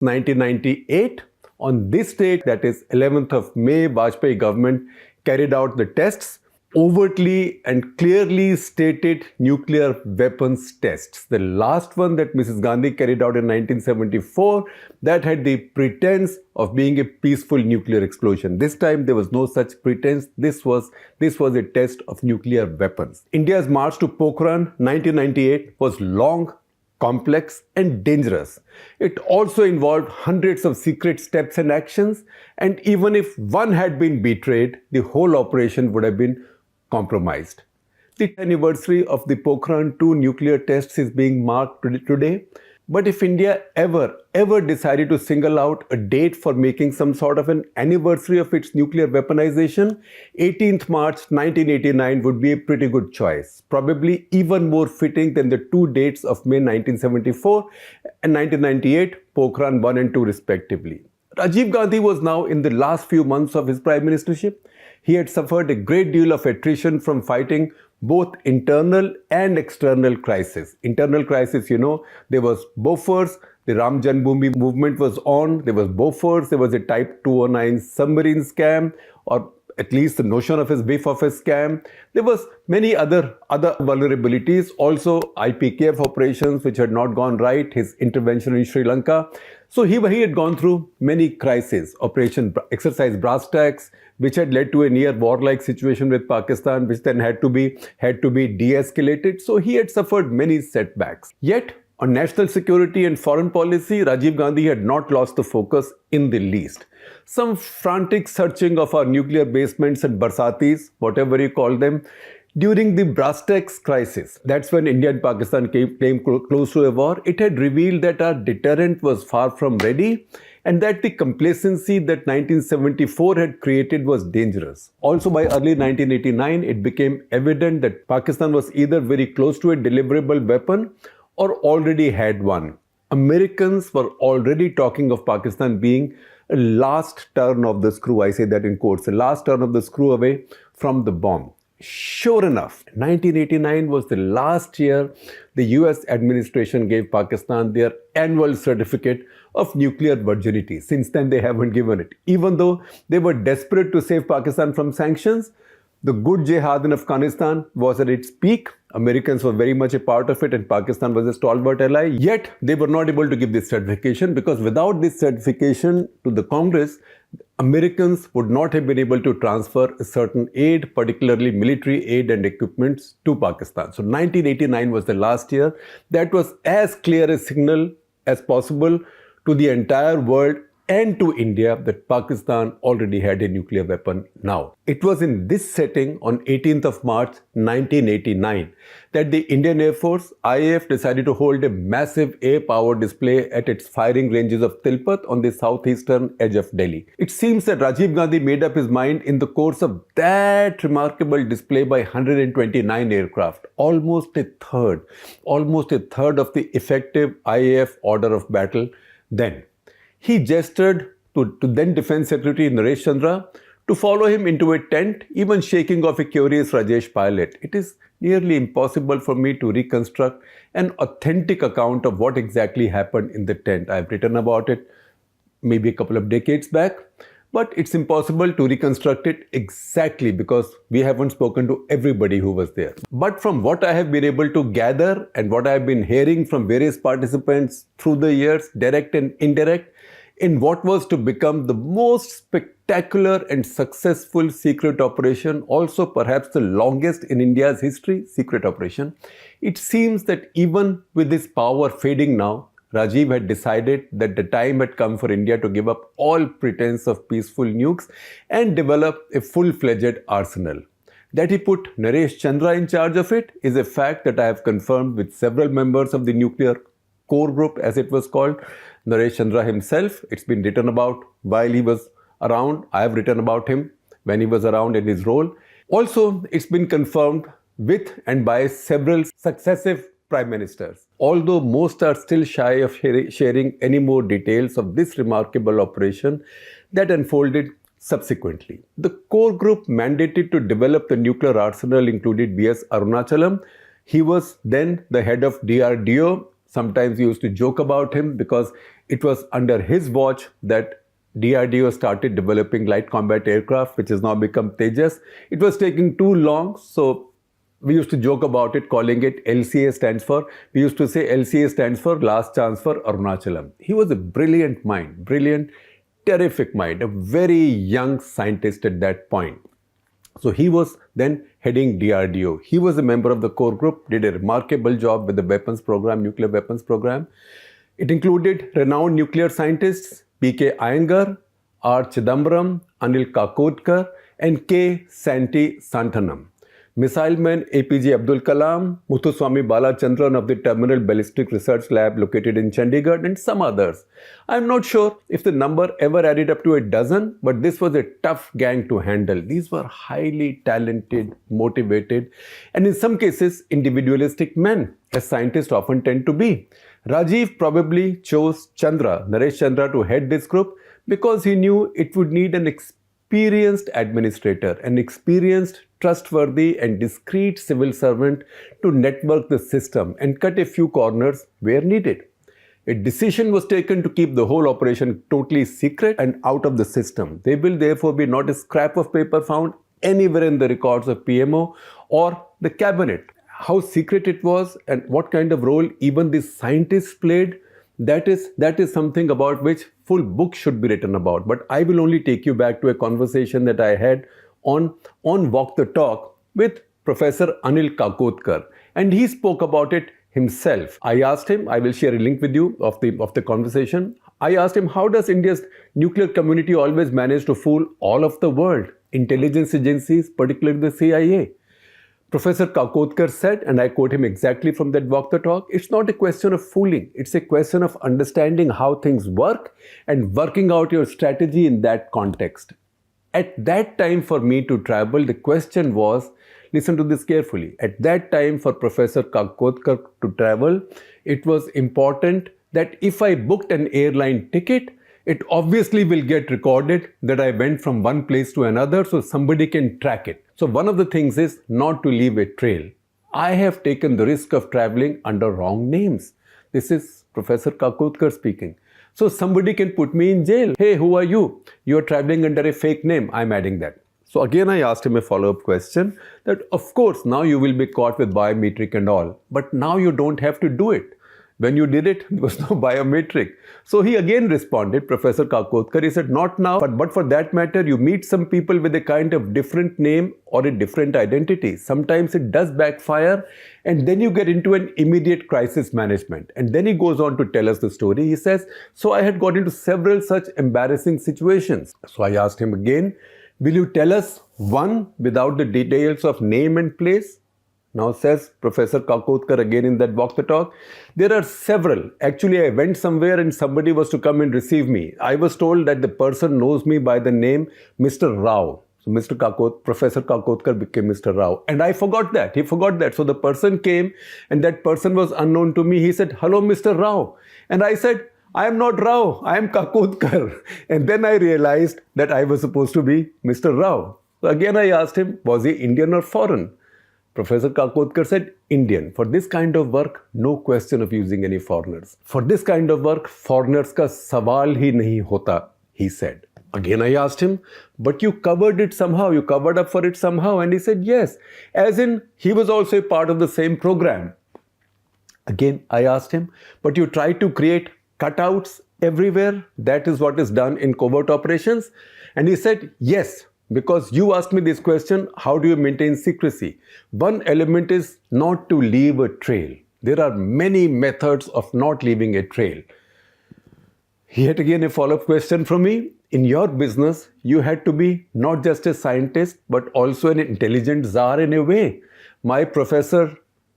1998. On this date, that is 11th of May, Vajpayee government carried out the tests, overtly and clearly stated nuclear weapons tests. The last one that Mrs. Gandhi carried out in 1974, that had the pretense of being a peaceful nuclear explosion. This time there was no such pretense. This was a test of nuclear weapons. India's march to Pokhran 1998 was long, complex and dangerous. It also involved hundreds of secret steps and actions, and even if one had been betrayed, the whole operation would have been compromised. The anniversary of the Pokhran II nuclear tests is being marked today. But if India ever decided to single out a date for making some sort of an anniversary of its nuclear weaponization, 18th March 1989 would be a pretty good choice. Probably even more fitting than the two dates of May 1974 and 1998, Pokhran 1 and 2 respectively. Rajiv Gandhi was now in the last few months of his prime ministership. He had suffered a great deal of attrition from fighting both internal and external crisis. Internal crisis, there was Bofors, the Ram Janmabhoomi movement was on, there was Bofors, there was a Type 209 submarine scam, or at least the notion of his beef of a scam. There was many other vulnerabilities, also IPKF operations which had not gone right, his intervention in Sri Lanka. So he had gone through many crises, Operation Exercise Brass Tacks, which had led to a near warlike situation with Pakistan, which then had to be de-escalated. So he had suffered many setbacks. Yet, on national security and foreign policy, Rajiv Gandhi had not lost the focus in the least. Some frantic searching of our nuclear basements and barsatis, whatever you call them, during the Brass Tacks crisis, that's when India and Pakistan came close to a war, it had revealed that our deterrent was far from ready and that the complacency that 1974 had created was dangerous. Also by early 1989, it became evident that Pakistan was either very close to a deliverable weapon or already had one. Americans were already talking of Pakistan being a last turn of the screw, I say that in quotes, a last turn of the screw away from the bomb. Sure enough, 1989 was the last year the US administration gave Pakistan their annual certificate of nuclear virginity. Since then, they haven't given it. Even though they were desperate to save Pakistan from sanctions, the good jihad in Afghanistan was at its peak. Americans were very much a part of it and Pakistan was a stalwart ally. Yet, they were not able to give this certification because without this certification to the Congress, Americans would not have been able to transfer a certain aid, particularly military aid and equipments, to Pakistan. So 1989 was the last year. That was as clear a signal as possible to the entire world and to India that Pakistan already had a nuclear weapon now. It was in this setting on 18th of March 1989 that the Indian Air Force, IAF, decided to hold a massive air power display at its firing ranges of Tilpat on the southeastern edge of Delhi. It seems that Rajiv Gandhi made up his mind in the course of that remarkable display by 129 aircraft, almost a third of the effective IAF order of battle then. He gestured to then Defense Secretary Naresh Chandra to follow him into a tent, even shaking off a curious Rajesh pilot. It is nearly impossible for me to reconstruct an authentic account of what exactly happened in the tent. I've written about it maybe a couple of decades back, but it's impossible to reconstruct it exactly because we haven't spoken to everybody who was there. But from what I have been able to gather and what I have been hearing from various participants through the years, direct and indirect, in what was to become the most spectacular and successful secret operation, also perhaps the longest in India's history, secret operation, it seems that even with his power fading now, Rajiv had decided that the time had come for India to give up all pretense of peaceful nukes and develop a full-fledged arsenal. That he put Naresh Chandra in charge of it is a fact that I have confirmed with several members of the nuclear core group, as it was called. Naresh Chandra himself, it's been written about while he was around. I have written about him when he was around in his role. Also, it's been confirmed with and by several successive prime ministers. Although most are still shy of sharing any more details of this remarkable operation that unfolded subsequently. The core group mandated to develop the nuclear arsenal included B.S. Arunachalam. He was then the head of DRDO. Sometimes we used to joke about him because it was under his watch that DRDO started developing light combat aircraft, which has now become Tejas. It was taking too long, so we used to joke about it, calling it LCA stands for, we used to say LCA stands for Last Chance for Arunachalam. He was a brilliant mind, brilliant, terrific mind, a very young scientist at that point. So he was then heading DRDO. He was a member of the core group, did a remarkable job with the weapons program, nuclear weapons program. It included renowned nuclear scientists P.K. Iyengar, R. Chidambaram, Anil Kakodkar, and K. Santi Santanam. Missile man APJ Abdul Kalam, Muthuswamy Balachandran of the Terminal Ballistic Research Lab located in Chandigarh, and some others. I'm not sure if the number ever added up to a dozen, but this was a tough gang to handle. These were highly talented, motivated, and in some cases individualistic men, as scientists often tend to be. Rajiv probably chose Naresh Chandra, to head this group because he knew it would need an experienced administrator, an experienced, trustworthy and discreet civil servant to network the system and cut a few corners where needed. A decision was taken to keep the whole operation totally secret and out of the system. There will therefore be not a scrap of paper found anywhere in the records of PMO or the cabinet. How secret it was and what kind of role even the scientists played, that is something about which full books should be written about. But I will only take you back to a conversation that I had on Walk the Talk with Professor Anil Kakodkar, and he spoke about it himself. I asked him, I will share a link with you of the conversation. I asked him, how does India's nuclear community always manage to fool all of the world, intelligence agencies, particularly the CIA? Professor Kakodkar said, and I quote him exactly from that Walk the Talk, it's not a question of fooling, it's a question of understanding how things work and working out your strategy in that context. At that time for me to travel, the question was, listen to this carefully, at that time for Professor Kakodkar to travel, it was important that if I booked an airline ticket, it obviously will get recorded that I went from one place to another so somebody can track it. So one of the things is not to leave a trail. I have taken the risk of traveling under wrong names. This is Professor Kakodkar speaking. So somebody can put me in jail. Hey, who are you? You are traveling under a fake name. I'm adding that. So again, I asked him a follow-up question that of course now you will be caught with biometric and all, but now you don't have to do it. When you did it, there was no biometric. So he again responded, Professor Kakodkar, he said, not now, but for that matter, you meet some people with a kind of different name or a different identity. Sometimes it does backfire and then you get into an immediate crisis management. And then he goes on to tell us the story. He says, so I had got into several such embarrassing situations. So I asked him again, will you tell us one without the details of name and place? Now says Professor Kakodkar again in that Walk the Talk, there are several. Actually, I went somewhere and somebody was to come and receive me. I was told that the person knows me by the name Mr. Rao. So Professor Kakodkar became Mr. Rao. And I forgot that. He forgot that. So the person came and that person was unknown to me. He said, hello, Mr. Rao. And I said, I am not Rao. I am Kakodkar. And then I realized that I was supposed to be Mr. Rao. So again, I asked him, was he Indian or foreign? Professor Kakodkar said, Indian. For this kind of work, no question of using any foreigners. For this kind of work, foreigners ka sawal hi nahi hota, he said. Again, I asked him, but you covered it somehow, you covered up for it somehow. And he said, yes, as in he was also a part of the same program. Again, I asked him, but you tried to create cutouts everywhere. That is what is done in covert operations. And he said, yes. Because you asked me this question, how do you maintain secrecy? One element is not to leave a trail. There are many methods of not leaving a trail. Yet again, a follow-up question from me. In your business, you had to be not just a scientist, but also an intelligent czar in a way. My professor,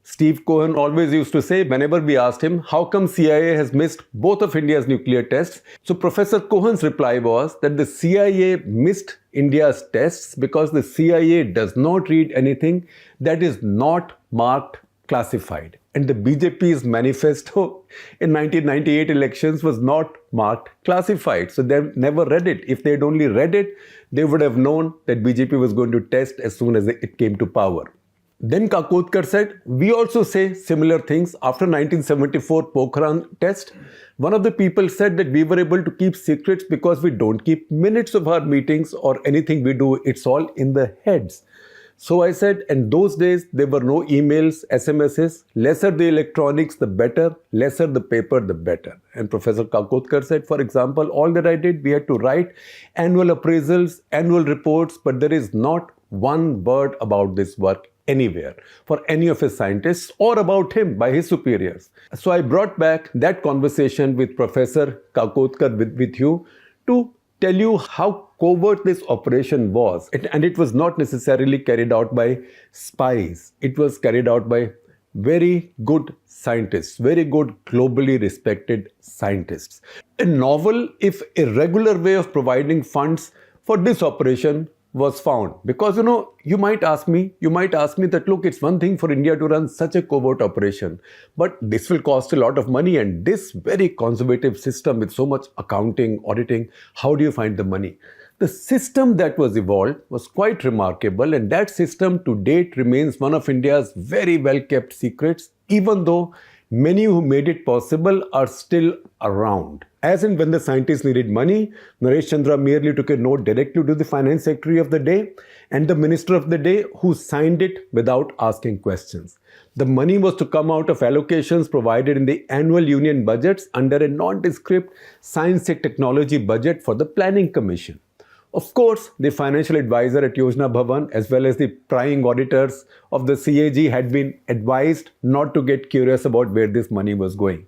Steve Cohen, always used to say, whenever we asked him, how come CIA has missed both of India's nuclear tests? So Professor Cohen's reply was that the CIA missed India's tests because the CIA does not read anything that is not marked classified. And the BJP's manifesto in 1998 elections was not marked classified. So they never read it. If they'd only read it, they would have known that BJP was going to test as soon as it came to power. Then Kakotkar said, we also say similar things. After 1974 Pokhran test, one of the people said that we were able to keep secrets because we don't keep minutes of our meetings or anything we do. It's all in the heads. So I said, in those days, there were no emails, SMSs. Lesser the electronics, the better. Lesser the paper, the better. And Professor Kakotkar said, for example, all that I did, we had to write annual appraisals, annual reports, but there is not one word about this work anywhere for any of his scientists or about him by his superiors. So I brought back that conversation with Professor Kakotkar with you to tell you how covert this operation was. And it was not necessarily carried out by spies. It was carried out by very good scientists, very good globally respected scientists. A novel, if irregular way of providing funds for this operation was found. Because, you might ask me that, look, it's one thing for India to run such a covert operation, but this will cost a lot of money, and this very conservative system with so much accounting, auditing, how do you find the money? The system that was evolved was quite remarkable, and that system to date remains one of India's very well kept secrets, even though many who made it possible are still around. As and when the scientists needed money, Naresh Chandra merely took a note directly to the finance secretary of the day and the minister of the day, who signed it without asking questions. The money was to come out of allocations provided in the annual union budgets under a nondescript science and technology budget for the planning commission. Of course, the financial advisor at Yojana Bhavan as well as the prying auditors of the CAG had been advised not to get curious about where this money was going.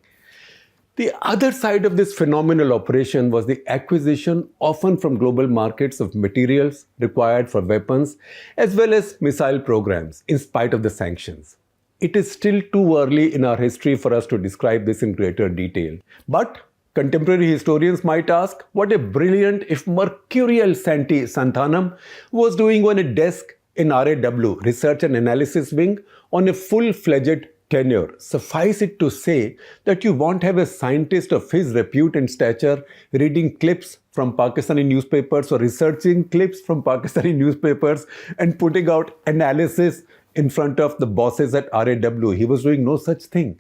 The other side of this phenomenal operation was the acquisition, often from global markets, of materials required for weapons as well as missile programs, in spite of the sanctions. It is still too early in our history for us to describe this in greater detail. But contemporary historians might ask what a brilliant, if mercurial Santi Santhanam was doing on a desk in RAW, Research and Analysis Wing, on a full-fledged tenure. Suffice it to say that you won't have a scientist of his repute and stature reading clips from Pakistani newspapers or researching clips from Pakistani newspapers and putting out analysis in front of the bosses at RAW. He was doing no such thing.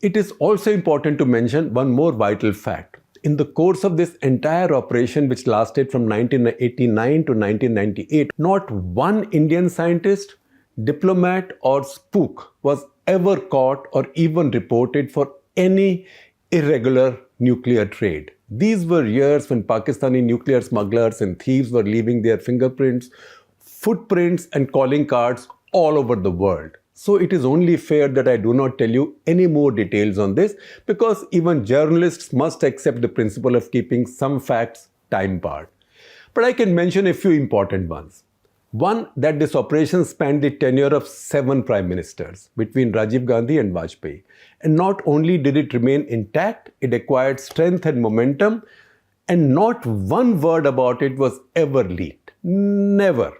It is also important to mention one more vital fact. In the course of this entire operation, which lasted from 1989 to 1998, not one Indian scientist, diplomat or spook was ever caught or even reported for any irregular nuclear trade. These were years when Pakistani nuclear smugglers and thieves were leaving their fingerprints, footprints and calling cards all over the world. So it is only fair that I do not tell you any more details on this, because even journalists must accept the principle of keeping some facts time-barred. But I can mention a few important ones. One, that this operation spanned the tenure of 7 prime ministers between Rajiv Gandhi and Vajpayee. And not only did it remain intact, it acquired strength and momentum, and not one word about it was ever leaked. Never.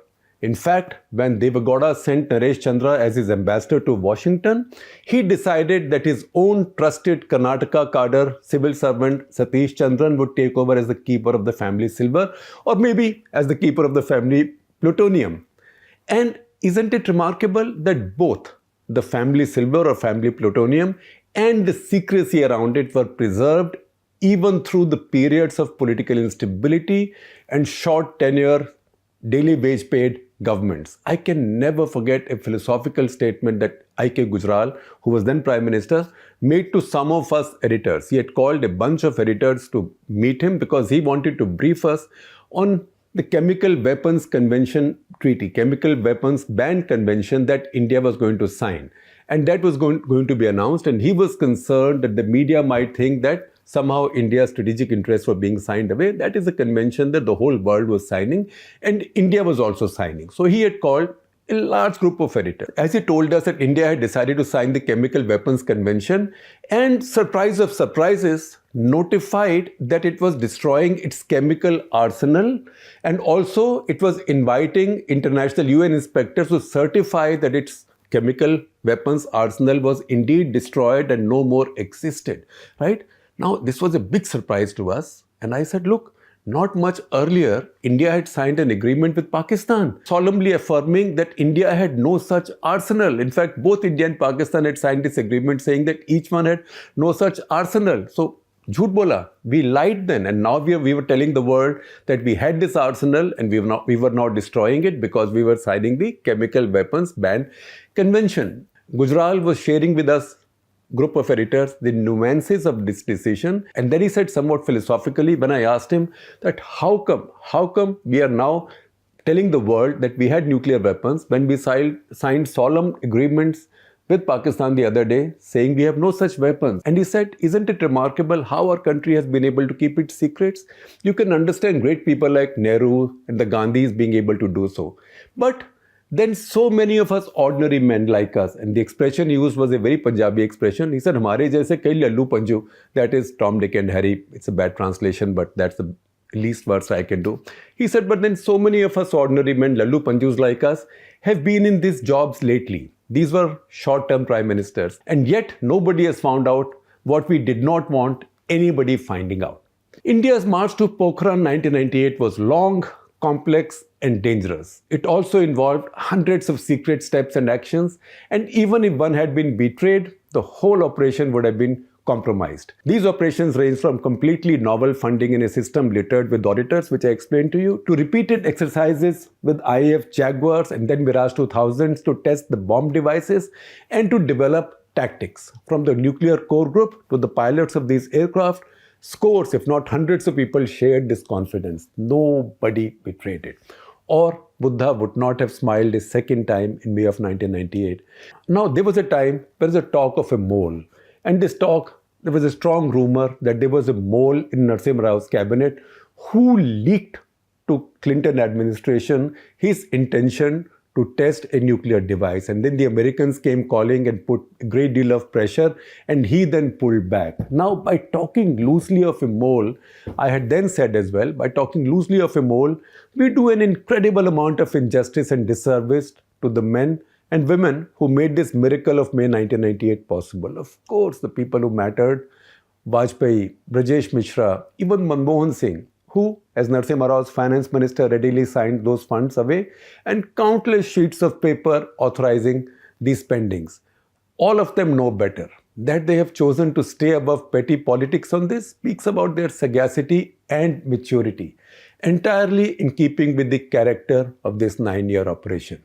In fact, when Devagowda sent Naresh Chandra as his ambassador to Washington, he decided that his own trusted Karnataka cadre civil servant Satish Chandran would take over as the keeper of the family silver, or maybe as the keeper of the family plutonium. And isn't it remarkable that both the family silver or family plutonium and the secrecy around it were preserved even through the periods of political instability and short tenure, daily wage paid governments. I can never forget a philosophical statement that I.K. Gujral, who was then Prime Minister, made to some of us editors. He had called a bunch of editors to meet him because he wanted to brief us on the Chemical Weapons Convention Treaty, Chemical Weapons Ban Convention that India was going to sign. And that was going to be announced, and he was concerned that the media might think that somehow India's strategic interests were being signed away. That is a convention that the whole world was signing, and India was also signing. So he had called a large group of editors. As he told us that India had decided to sign the Chemical Weapons Convention, and surprise of surprises, notified that it was destroying its chemical arsenal, and also it was inviting international UN inspectors to certify that its chemical weapons arsenal was indeed destroyed and no more existed, right? Now, this was a big surprise to us. And I said, look, not much earlier, India had signed an agreement with Pakistan, solemnly affirming that India had no such arsenal. In fact, both India and Pakistan had signed this agreement saying that each one had no such arsenal. So, jhoot bola, we lied then, and now we were telling the world that we had this arsenal and we were now destroying it because we were signing the Chemical Weapons Ban Convention. Gujral was sharing with us, group of editors, the nuances of this decision, and then he said somewhat philosophically, when I asked him that how come we are now telling the world that we had nuclear weapons when we signed solemn agreements with Pakistan the other day saying we have no such weapons. And he said, isn't it remarkable how our country has been able to keep its secrets? You can understand great people like Nehru and the Gandhis being able to do so. But then so many of us ordinary men like us, and the expression used was a very Punjabi expression. He said, "Hamare jaise kai lallu panju," that is Tom, Dick and Harry. It's a bad translation, but that's the least words I can do. He said, but then so many of us ordinary men, lallu panjus like us, have been in these jobs lately. These were short-term prime ministers. And yet nobody has found out what we did not want anybody finding out. India's march to Pokhran 1998 was long, complex and dangerous. It also involved hundreds of secret steps and actions, and even if one had been betrayed, the whole operation would have been compromised. These operations range from completely novel funding in a system littered with auditors, which I explained to you, to repeated exercises with IAF Jaguars and then Mirage 2000s to test the bomb devices and to develop tactics. From the nuclear core group to the pilots of these aircraft, scores, if not hundreds of people shared this confidence. Nobody betrayed it. Or Buddha would not have smiled a second time in May of 1998. Now, there was a time, there was a talk of a mole. And this talk, there was a strong rumor that there was a mole in Narasimha Rao's cabinet who leaked to Clinton administration his intention to test a nuclear device. And then the Americans came calling and put a great deal of pressure, and he then pulled back. Now, by talking loosely of a mole, I had then said as well, by talking loosely of a mole, we do an incredible amount of injustice and disservice to the men and women who made this miracle of May 1998 possible. Of course, the people who mattered, Vajpayee, Brajesh Mishra, even Manmohan Singh, who, as Narasimha Rao's finance minister, readily signed those funds away, and countless sheets of paper authorizing these spendings. All of them know better. That they have chosen to stay above petty politics on this speaks about their sagacity and maturity, entirely in keeping with the character of this 9-year operation.